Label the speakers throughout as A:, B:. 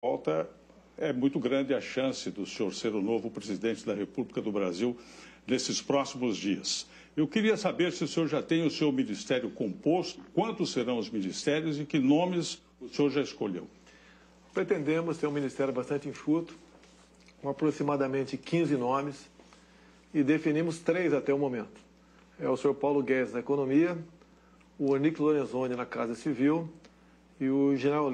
A: volta, é muito grande a chance do senhor ser o novo presidente da República do Brasil nesses próximos dias. Eu queria saber se o senhor já tem o seu ministério composto, quantos serão os ministérios e que nomes o senhor já escolheu.
B: Pretendemos ter um ministério bastante enxuto, com aproximadamente 15 nomes, e definimos 3 até o momento. É o senhor Paulo Guedes na Economia, o Onyx Lorenzoni na Casa Civil e o general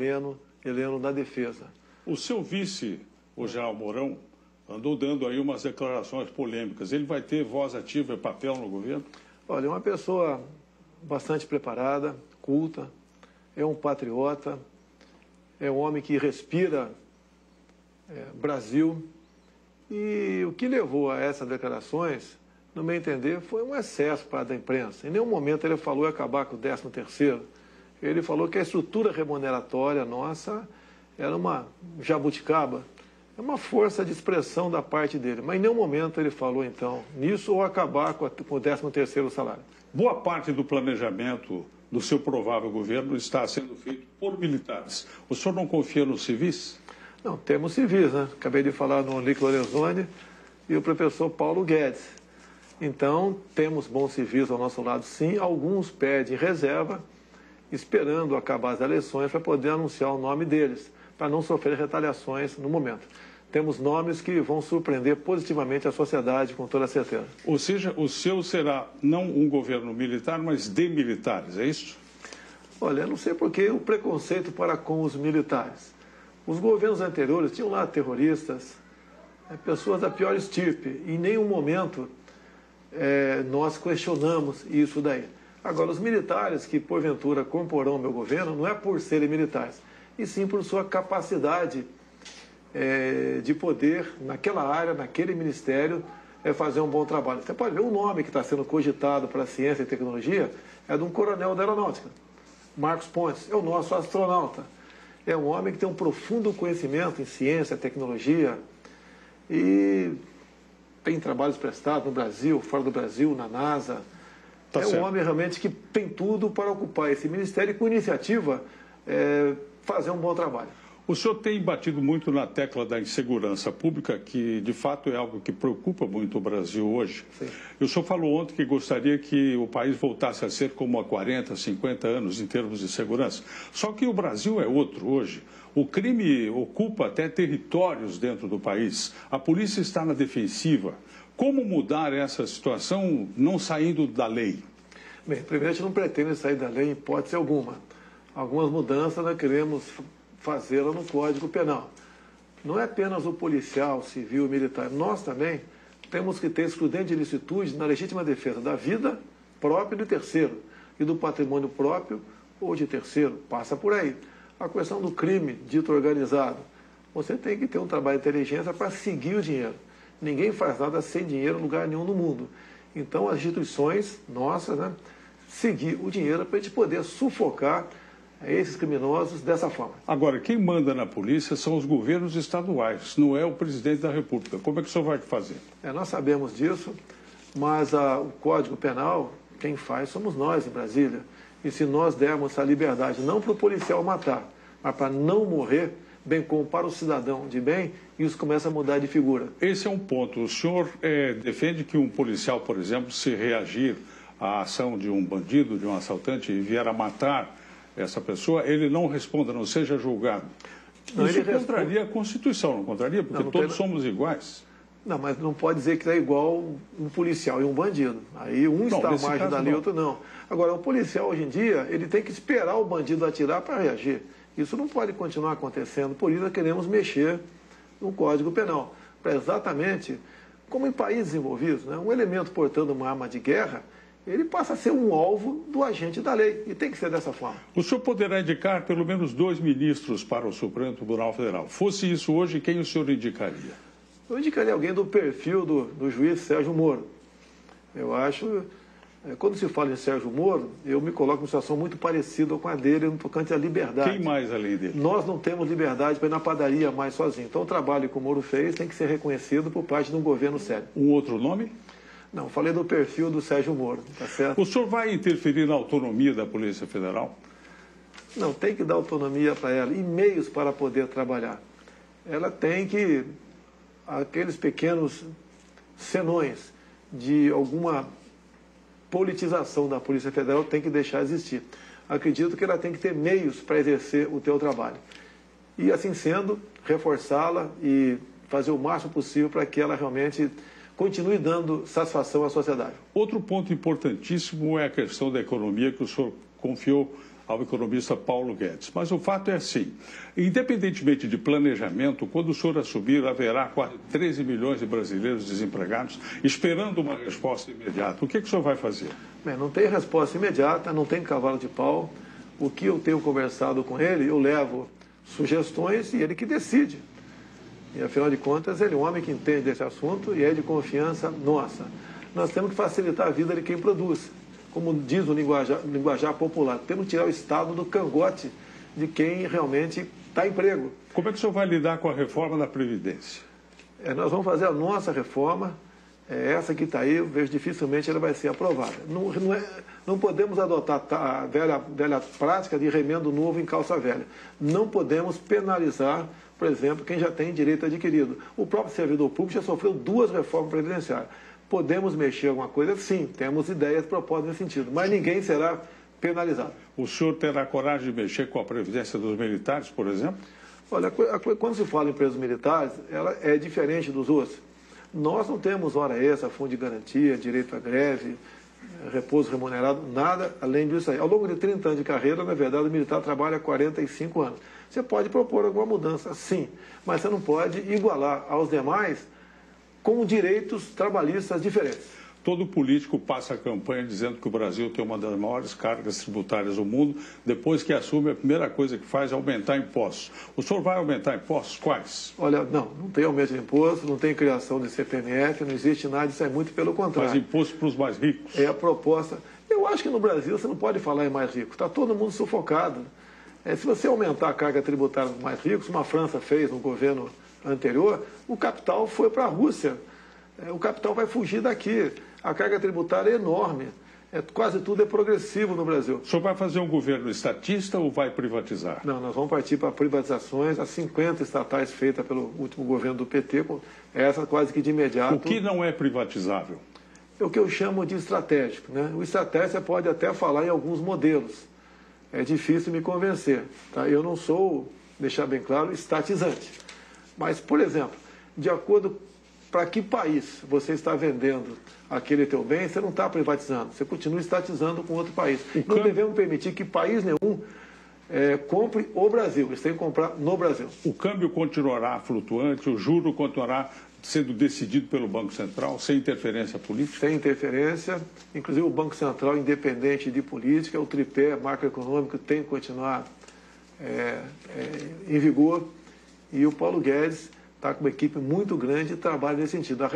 B: Heleno na Defesa.
A: O seu vice, o general Mourão, andou dando aí umas declarações polêmicas. Ele vai ter voz ativa e papel no governo?
B: Olha, é uma pessoa bastante preparada, culta, é um patriota, é um homem que respira Brasil. E o que levou a essas declarações, no meu entender, foi um excesso para a imprensa. Em nenhum momento ele falou em acabar com o 13º. Ele falou que a estrutura remuneratória nossa era uma jabuticaba, é uma força de expressão da parte dele. Mas em nenhum momento ele falou, então, nisso ou acabar com o 13º salário.
A: Boa parte do planejamento do seu provável governo está sendo feito por militares. O senhor não confia nos civis?
B: Não, temos civis, né? Acabei de falar no Onyx Lorenzoni e o professor Paulo Guedes. Então, temos bons civis ao nosso lado, sim. Alguns pedem reserva, esperando acabar as eleições para poder anunciar o nome deles, para não sofrer retaliações no momento. Temos nomes que vão surpreender positivamente a sociedade, com toda certeza.
A: Ou seja, o seu será não um governo militar, mas de militares, é isso?
B: Olha, eu não sei por que o preconceito para com os militares. Os governos anteriores tinham lá terroristas, pessoas da pior estirpe. Em nenhum momento nós questionamos isso daí. Agora, os militares que porventura comporão o meu governo, não é por serem militares, e sim por sua capacidade de poder, naquela área, naquele ministério, fazer um bom trabalho. Você pode ver o nome que está sendo cogitado para a ciência e tecnologia, é de um coronel da aeronáutica, Marcos Pontes, é o nosso astronauta. É um homem que tem um profundo conhecimento em ciência, tecnologia e tem trabalhos prestados no Brasil, fora do Brasil, na NASA. Um homem realmente que tem tudo para ocupar esse ministério e, com iniciativa, fazer um bom trabalho.
A: O senhor tem batido muito na tecla da insegurança pública, que de fato é algo que preocupa muito o Brasil hoje.
B: Sim.
A: O senhor falou ontem que gostaria que o país voltasse a ser como há 40, 50 anos em termos de segurança. Só que o Brasil é outro hoje. O crime ocupa até territórios dentro do país. A polícia está na defensiva. Como mudar essa situação não saindo da lei?
B: Bem, primeiro, a gente não pretende sair da lei em hipótese alguma. Algumas mudanças nós queremos fazê-la no Código Penal. Não é apenas o policial, civil, militar. Nós também temos que ter excludente de ilicitude na legítima defesa da vida própria do terceiro e do patrimônio próprio ou de terceiro. Passa por aí. A questão do crime dito organizado. Você tem que ter um trabalho de inteligência para seguir o dinheiro. Ninguém faz nada sem dinheiro em lugar nenhum no mundo. Então, as instituições nossas, seguir o dinheiro para a gente poder sufocar esses criminosos dessa forma.
A: Agora, quem manda na polícia são os governos estaduais, não é o presidente da República. Como é que o senhor vai fazer?
B: Nós sabemos disso, mas o Código Penal, quem faz somos nós em Brasília. E se nós dermos essa liberdade, não para o policial matar, mas para não morrer, bem como para o cidadão de bem, isso começa a mudar de figura.
A: Esse é um ponto. O senhor defende que um policial, por exemplo, se reagir à ação de um bandido, de um assaltante e vier a matar essa pessoa, ele não responda, não seja julgado.
B: Não,
A: isso contraria a Constituição, não contraria? Porque todos somos iguais.
B: Não, mas não pode dizer que é igual um policial e um bandido. Aí um está à margem da lei, outro não. Agora, o policial, hoje em dia, ele tem que esperar o bandido atirar para reagir. Isso não pode continuar acontecendo, por isso nós queremos mexer no Código Penal. Para exatamente, como em países desenvolvidos, um elemento portando uma arma de guerra, ele passa a ser um alvo do agente da lei, e tem que ser dessa forma.
A: O senhor poderá indicar pelo menos 2 ministros para o Supremo Tribunal Federal. Fosse isso hoje, quem o senhor indicaria?
B: Eu indicaria alguém do perfil do juiz Sérgio Moro. Eu acho, quando se fala em Sérgio Moro, eu me coloco em uma situação muito parecida com a dele no tocante à liberdade.
A: Quem mais além dele?
B: Nós não temos liberdade para ir na padaria mais sozinho. Então o trabalho que o Moro fez tem que ser reconhecido por parte de um governo sério.
A: Um outro nome?
B: Não, falei do perfil do Sérgio Moro, tá certo?
A: O senhor vai interferir na autonomia da Polícia Federal?
B: Não, tem que dar autonomia para ela e meios para poder trabalhar. ela tem que, aqueles pequenos senões de alguma politização da Polícia Federal tem que deixar existir. Acredito que ela tem que ter meios para exercer o teu trabalho. E, assim sendo, reforçá-la e fazer o máximo possível para que ela realmente continue dando satisfação à sociedade.
A: Outro ponto importantíssimo é a questão da economia que o senhor confiou ao economista Paulo Guedes. Mas o fato é assim, independentemente de planejamento, quando o senhor assumir, haverá quase 13 milhões de brasileiros desempregados esperando uma resposta imediata. O que o senhor vai fazer?
B: Bem, não tem resposta imediata, não tem cavalo de pau. O que eu tenho conversado com ele, eu levo sugestões e ele que decide. E, afinal de contas, ele é um homem que entende desse assunto e é de confiança nossa. Nós temos que facilitar a vida de quem produz. Como diz o linguajar popular, temos que tirar o Estado do cangote de quem realmente está em emprego.
A: Como é que o senhor vai lidar com a reforma da Previdência?
B: Nós vamos fazer a nossa reforma, essa que está aí, eu vejo dificilmente ela vai ser aprovada. Não podemos adotar a velha prática de remendo novo em calça velha. Não podemos penalizar, por exemplo, quem já tem direito adquirido. O próprio servidor público já sofreu 2 reformas previdenciárias. Podemos mexer alguma coisa? Sim, temos ideias propostas nesse sentido, mas ninguém será penalizado.
A: O senhor terá coragem de mexer com a Previdência dos militares, por exemplo?
B: Olha, quando se fala em presos militares, ela é diferente dos outros. Nós não temos hora extra, fundo de garantia, direito à greve, repouso remunerado, nada além disso aí. Ao longo de 30 anos de carreira, na verdade, o militar trabalha 45 anos. Você pode propor alguma mudança, sim, mas você não pode igualar aos demais com direitos trabalhistas diferentes.
A: Todo político passa a campanha dizendo que o Brasil tem uma das maiores cargas tributárias do mundo. Depois que assume, a primeira coisa que faz é aumentar impostos. O senhor vai aumentar impostos? Quais?
B: Olha, não tem aumento de imposto, não tem criação de CPMF, não existe nada, isso é muito pelo contrário.
A: Mas imposto para os mais ricos?
B: É a proposta. Eu acho que no Brasil você não pode falar em mais rico, está todo mundo sufocado. Se você aumentar a carga tributária dos mais ricos, como a França fez no governo anterior, o capital foi para a Rússia. O capital vai fugir daqui. A carga tributária é enorme. Quase tudo é progressivo no Brasil.
A: O senhor vai fazer um governo estatista ou vai privatizar?
B: Não, nós vamos partir para privatizações. As 50 estatais feitas pelo último governo do PT, essa quase que de imediato.
A: O que não é privatizável?
B: É o que eu chamo de estratégico, né? O estratégico você pode até falar em alguns modelos. É difícil me convencer. Tá? Eu não sou, deixar bem claro, estatizante. Mas, por exemplo, de acordo para que país você está vendendo aquele teu bem, você não está privatizando, você continua estatizando com outro país. Não devemos permitir que país nenhum compre o Brasil, eles têm que comprar no Brasil.
A: O câmbio continuará flutuante, o juro continuará sendo decidido pelo Banco Central, sem interferência política?
B: Sem interferência, inclusive o Banco Central, independente de política, o tripé macroeconômico tem que continuar em vigor, e o Paulo Guedes está com uma equipe muito grande e trabalha nesse sentido. A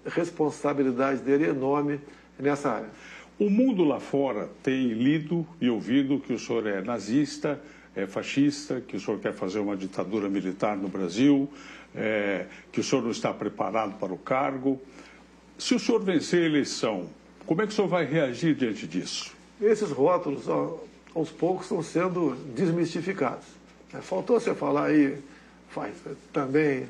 B: responsabilidade dele é enorme nessa área.
A: O mundo lá fora tem lido e ouvido que o senhor é nazista, é fascista, que o senhor quer fazer uma ditadura militar no Brasil, que o senhor não está preparado para o cargo. Se o senhor vencer a eleição, como é que o senhor vai reagir diante disso?
B: Esses rótulos, aos poucos, estão sendo desmistificados. Faltou você falar aí, também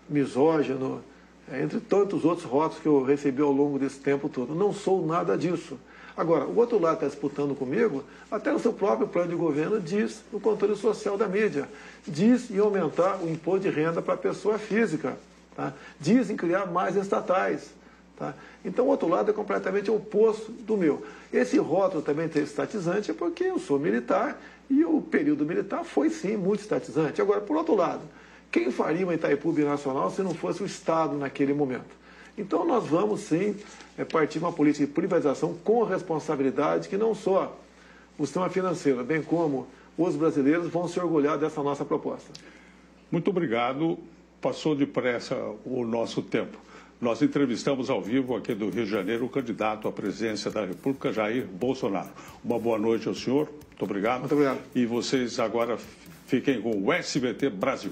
B: misógino, entre tantos outros rótulos que eu recebi ao longo desse tempo todo. Não sou nada disso. Agora, o outro lado está disputando comigo, até no seu próprio plano de governo diz no controle social da mídia, diz em aumentar o imposto de renda para a pessoa física, tá? Diz em criar mais estatais. Tá? Então, o outro lado é completamente oposto do meu. Esse rótulo também tem estatizante porque eu sou militar e o período militar foi, sim, muito estatizante. Agora, por outro lado, quem faria uma Itaipu binacional se não fosse o Estado naquele momento? Então, nós vamos, sim, partir de uma política de privatização com responsabilidade que não só o sistema financeiro, bem como os brasileiros vão se orgulhar dessa nossa proposta.
A: Muito obrigado. Passou depressa o nosso tempo. Nós entrevistamos ao vivo aqui do Rio de Janeiro o candidato à presidência da República, Jair Bolsonaro. Uma boa noite ao senhor. Muito obrigado.
B: Muito obrigado.
A: E vocês agora fiquem com o SBT Brasil.